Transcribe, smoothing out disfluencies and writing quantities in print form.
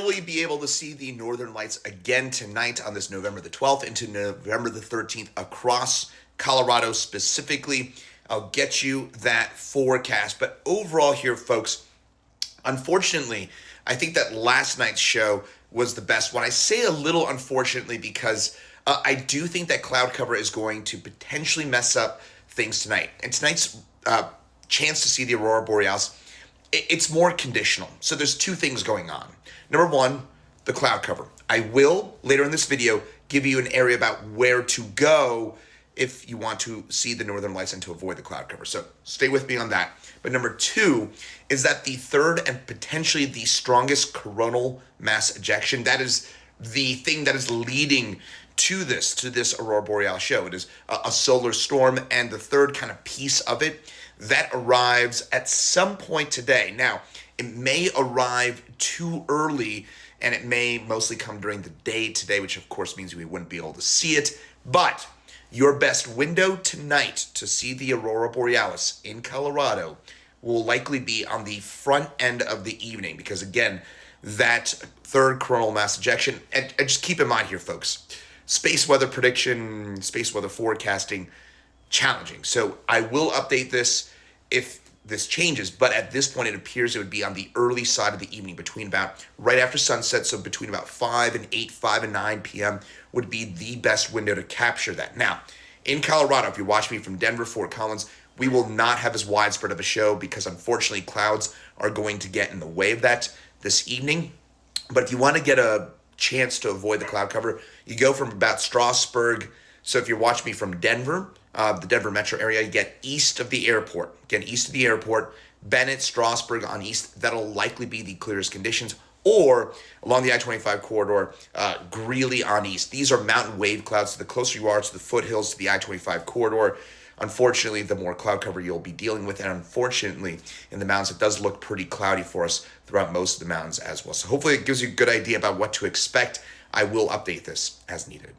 finally be able to see the northern lights again tonight on this November the 12th into November the 13th across Colorado specifically. I'll get you that forecast. But overall here, folks, unfortunately, I think that last night's show was the best one. I say a little unfortunately because I do think that cloud cover is going to potentially mess up things tonight. And tonight's chance to see the aurora borealis, it's more conditional. So there's two things going on. Number one, the cloud cover. I will, later in this video, give you an area about where to go if you want to see the northern lights and to avoid the cloud cover. So stay with me on that. But number two is that the third and potentially the strongest coronal mass ejection, that is the thing that is leading to this aurora borealis show. It is a solar storm, and the third kind of piece of it that arrives at some point today. Now, it may arrive too early, and it may mostly come during the day today, which of course means we wouldn't be able to see it. But your best window tonight to see the aurora borealis in Colorado will likely be on the front end of the evening, because again, that third coronal mass ejection, and just keep in mind here, folks, space weather prediction, space weather forecasting, challenging. So I will update this if this changes, but at this point it appears it would be on the early side of the evening, between about right after sunset, so between about 5 and 9 p.m. would be the best window to capture that. Now, in Colorado, if you watch me from Denver, Fort Collins, we will not have as widespread of a show because unfortunately clouds are going to get in the way of that this evening. But if you want to get a chance to avoid the cloud cover, you go from about Strasburg. So if you're watching me from Denver, the Denver metro area, you get east of the airport. Again, east of the airport, Bennett, Strasburg on east, that'll likely be the clearest conditions. Or along the I-25 corridor, Greeley on east. These are mountain wave clouds. So the closer you are to the foothills to the I-25 corridor, unfortunately, the more cloud cover you'll be dealing with. And unfortunately, in the mountains, it does look pretty cloudy for us throughout most of the mountains as well. So hopefully it gives you a good idea about what to expect. I will update this as needed.